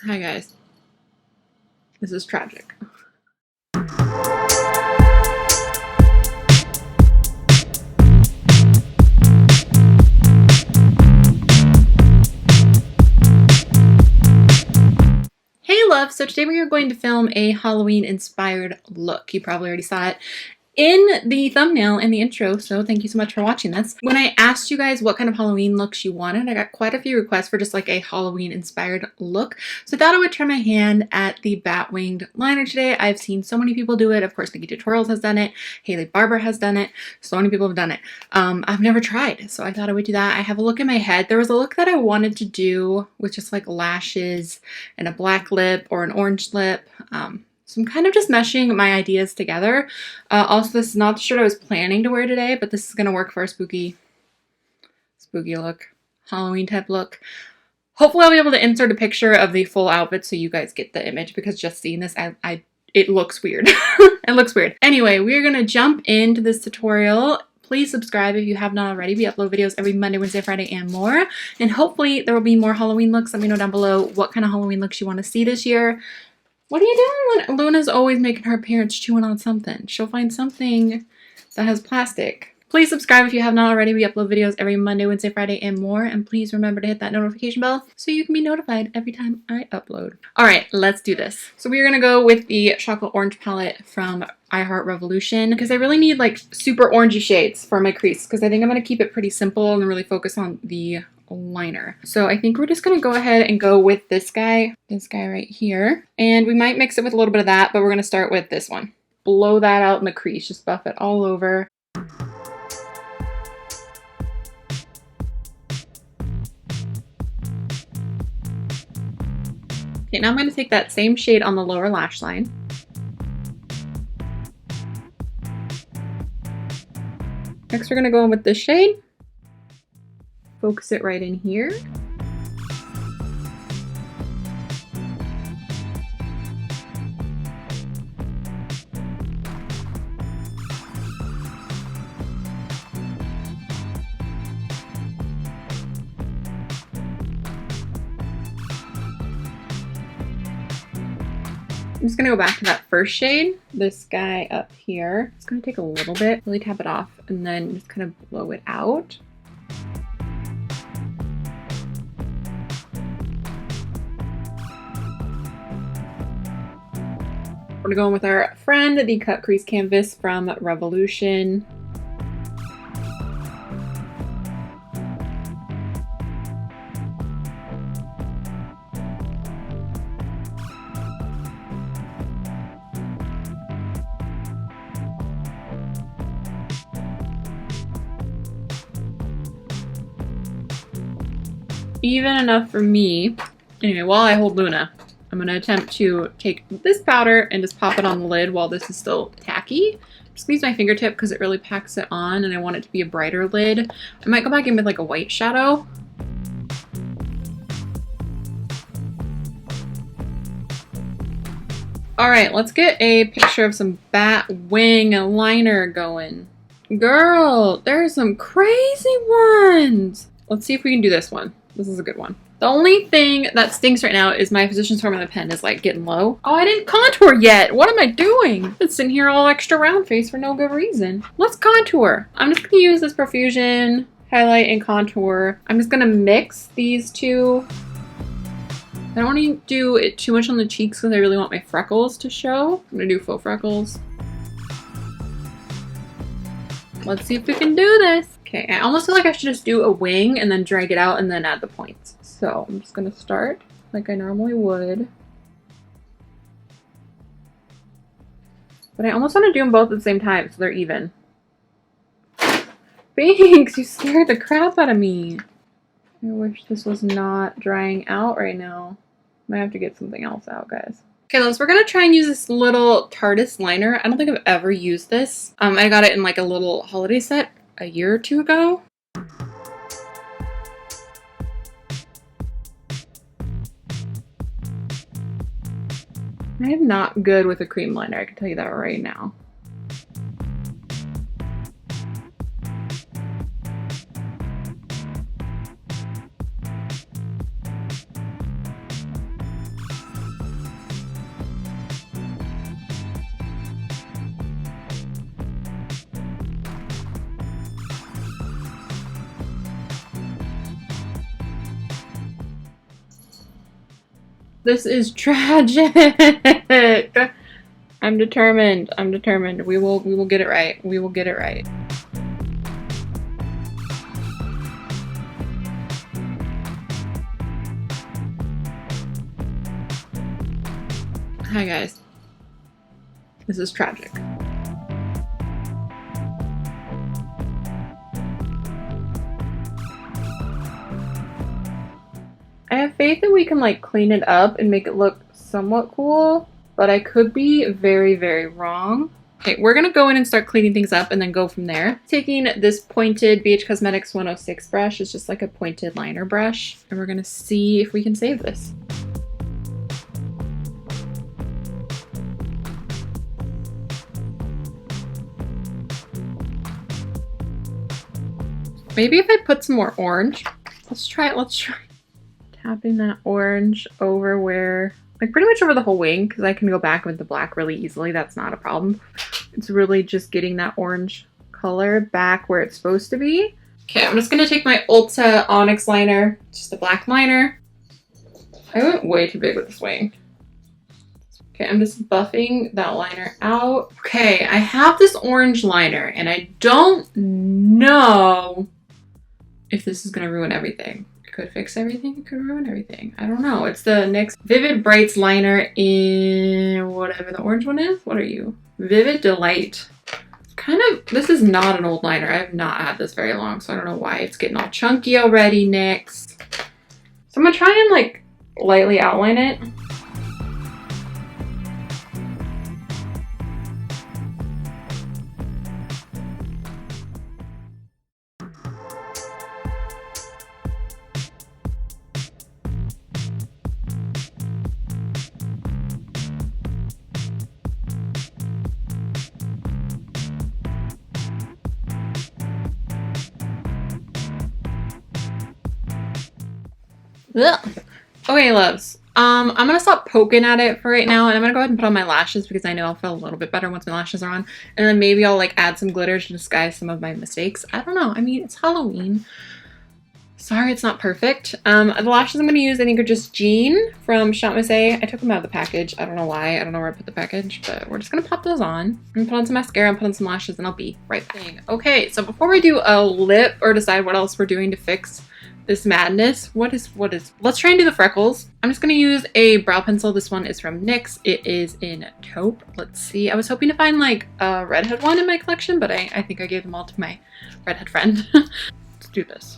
Hi guys. This is tragic. Hey love, so today we are going to film a Halloween inspired look. You probably already saw it in the thumbnail and the intro, so thank you so much for watching this. When I asked you guys what kind of Halloween looks you wanted, I got quite a few requests for just like a Halloween inspired look. So I thought I would try my hand at the bat-winged liner today. I've seen so many people do it. Of course, Nikki Tutorials has done it. Haley Barber has done it. So many people have done it. I've never tried, so I thought I would do that. I have a look in my head. There was a look that I wanted to do with just like lashes and a black lip or an orange lip. So I'm kind of just meshing my ideas together. Also, this is not the shirt I was planning to wear today, but this is going to work for a spooky look, Halloween type look. Hopefully I'll be able to insert a picture of the full outfit so you guys get the image, because just seeing this, it looks weird. It looks weird. Anyway, we're going to jump into this tutorial. Please subscribe if you have not already. We upload videos every Monday, Wednesday, Friday, and more. And hopefully there will be more Halloween looks. Let me know down below what kind of Halloween looks you want to see this year. What are you doing? Luna's always making her appearance chewing on something. She'll find something that has plastic. Please subscribe if you have not already. We upload videos every Monday, Wednesday, Friday, and more. And please remember to hit that notification bell so you can be notified every time I upload. All right, let's do this. So we are going to go with the chocolate orange palette from I Heart Revolution, because I really need like super orangey shades for my crease, because I think I'm going to keep it pretty simple and really focus on the liner. So I think we're just going to go ahead and go with this guy right here. And we might mix it with a little bit of that, but we're going to start with this one. Blow that out in the crease. Just buff it all over. Okay, now I'm going to take that same shade on the lower lash line. Next, we're going to go in with this shade. Focus it right in here. I'm just going to go back to that first shade, this guy up here. It's going to take a little bit, really tap it off, and then just kind of blow it out. We're going to go in with our friend, the Cut Crease Canvas from Revolution. Even enough for me. Anyway, while I hold Luna, I'm going to attempt to take this powder and just pop it on the lid while this is still tacky. Just use my fingertip because it really packs it on, and I want it to be a brighter lid. I might go back in with like a white shadow. All right, let's get a picture of some bat wing liner going. Girl, there are some crazy ones. Let's see if we can do this one. This is a good one. The only thing that stinks right now is my position form of the pen is like getting low. Oh, I didn't contour yet. What am I doing? I'm sitting here all extra round face for no good reason. Let's contour. I'm just gonna use this Profusion highlight and contour. I'm just gonna mix these two. I don't want to do it too much on the cheeks because I really want my freckles to show. I'm gonna do faux freckles. Let's see if we can do this. Okay, I almost feel like I should just do a wing and then drag it out and then add the points. So I'm just gonna start like I normally would. But I almost want to do them both at the same time so they're even. Thanks, you scared the crap out of me. I wish this was not drying out right now. Might have to get something else out, guys. Okay, Liz, we're gonna try and use this little Tartist liner. I don't think I've ever used this. I got it in like a little holiday set a year or two ago. I am not good with a cream liner, I can tell you that right now. This is tragic. I'm determined. I'm determined. We will get it right. We will get it right. Hi guys. This is tragic. I have faith that we can like clean it up and make it look somewhat cool, but I could be very, very wrong. Okay, we're gonna go in and start cleaning things up and then go from there. Taking this pointed BH Cosmetics 106 brush, it's just like a pointed liner brush, and we're gonna see if we can save this. Maybe if I put some more orange. Let's try it, let's try. Tapping that orange over where, like pretty much over the whole wing, because I can go back with the black really easily. That's not a problem. It's really just getting that orange color back where it's supposed to be. Okay, I'm just going to take my Ulta Onyx liner, just a black liner. I went way too big with this wing. Okay, I'm just buffing that liner out. Okay, I have this orange liner, and I don't know if this is going to ruin everything. Could fix everything, it could ruin everything. I don't know. It's the NYX Vivid Brights liner in whatever the orange one is. What are you? Vivid Delight. Kind of, this is not an old liner. I've not had this very long, so I don't know why it's getting all chunky already, NYX. So I'm gonna try and like lightly outline it. Ugh. Okay, loves. I'm gonna stop poking at it for right now, and I'm gonna go ahead and put on my lashes because I know I'll feel a little bit better once my lashes are on. And then maybe I'll like add some glitter to disguise some of my mistakes. I don't know. I mean, it's Halloween. Sorry, it's not perfect. The lashes I'm gonna use, I think, are just Jean from Shan. I took them out of the package. I don't know why. I don't know where I put the package, but we're just gonna pop those on. I'm gonna put on some mascara and put on some lashes, and I'll be right back. Okay, so before we do a lip or decide what else we're doing to fix this madness, let's try and do the freckles. I'm just gonna use a brow pencil. This one is from NYX. It is in Taupe. Let's see. I was hoping to find like a redhead one in my collection, but I think I gave them all to my redhead friend. Let's do this.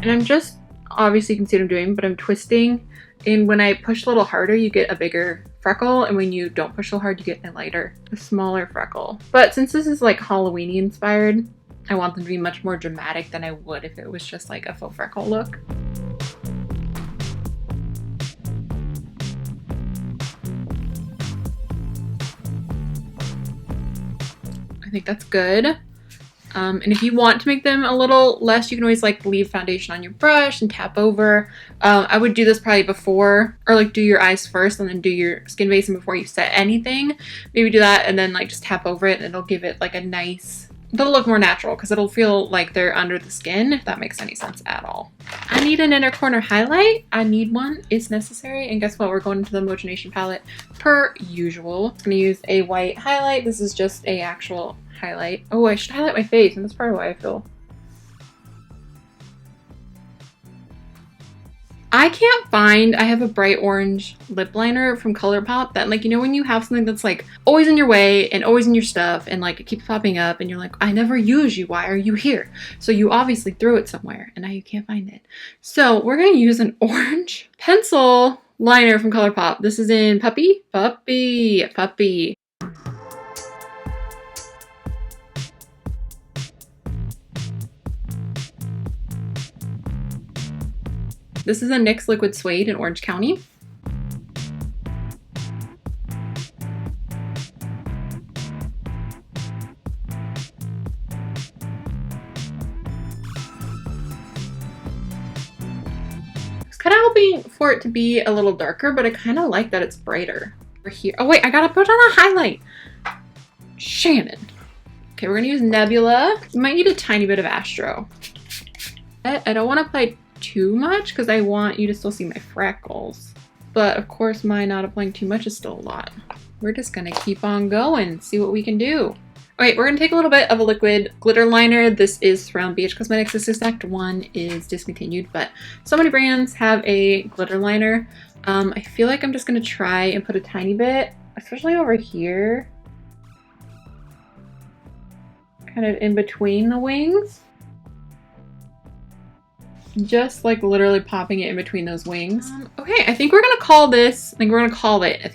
And I'm just, obviously you can see what I'm doing, but I'm twisting. And when I push a little harder, you get a bigger freckle. And when you don't push so hard, you get a smaller freckle. But since this is like Halloween-y inspired, I want them to be much more dramatic than I would if it was just like a faux freckle look. I think that's good. And if you want to make them a little less, you can always like leave foundation on your brush and tap over. I would do this probably before, or like do your eyes first and then do your skin base and before you set anything. Maybe do that and then like just tap over it, and it'll give it like a nice, it'll look more natural because it'll feel like they're under the skin, if that makes any sense at all. I need an inner corner highlight. I need one. It's necessary. And guess what? We're going into the Imagination palette per usual. I'm going to use a white highlight. This is just a actual highlight. Oh, I should highlight my face, and that's part of why I feel. I can't find, I have a bright orange lip liner from Colourpop that, like, you know when you have something that's like always in your way and always in your stuff and like it keeps popping up and you're like, I never use you, why are you here? So you obviously threw it somewhere and now you can't find it. So we're gonna use an orange pencil liner from Colourpop. This is in Puppy. This is a NYX Liquid Suede in Orange County. I was kind of hoping for it to be a little darker, but I kind of like that it's brighter. Here. Oh wait, I gotta put on a highlight. Shannon. Okay, we're gonna use Nebula. You might need a tiny bit of Astro. I don't want to apply too much because I want you to still see my freckles. But of course, my not applying too much is still a lot. We're just gonna keep on going, see what we can do. All right, we're gonna take a little bit of a liquid glitter liner. This is from BH Cosmetics. This exact one is discontinued, but so many brands have a glitter liner. I feel like I'm just gonna try and put a tiny bit, especially over here. Kind of in between the wings. Just like literally popping it in between those wings. Okay, I think we're gonna call this, I think we're gonna call it, and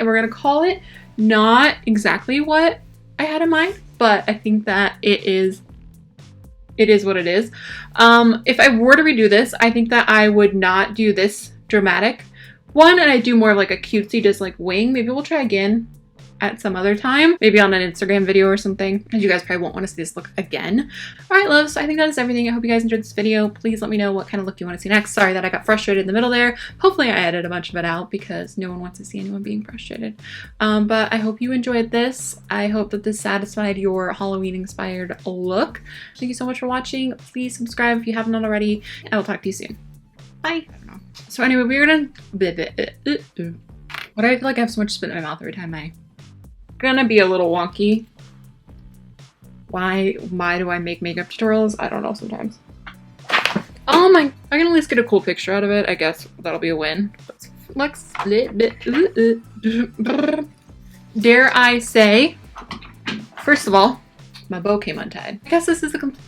we're gonna call it not exactly what I had in mind, but I think that it is what it is. If I were to redo this, I think that I would not do this dramatic one, and I do more of like a cutesy, just like wing. Maybe we'll try again at some other time, maybe on an Instagram video or something, and you guys probably won't want to see this look again. All right, loves, so I think that is everything. I hope you guys enjoyed this video. Please let me know what kind of look you want to see next. Sorry that I got frustrated in the middle there. Hopefully I edited a bunch of it out because no one wants to see anyone being frustrated. But I hope you enjoyed this. I hope that this satisfied your Halloween inspired look. Thank you so much for watching. Please subscribe if you haven't already. I will talk to you soon. Bye. So anyway, we're gonna, why do I feel like I have so much spit in my mouth every time I gonna be a little wonky. Why do I make makeup tutorials? I don't know sometimes. Oh my, I can at least get a cool picture out of it. I guess that'll be a win. Let's dare I say, first of all, my bow came untied. I guess this is a complete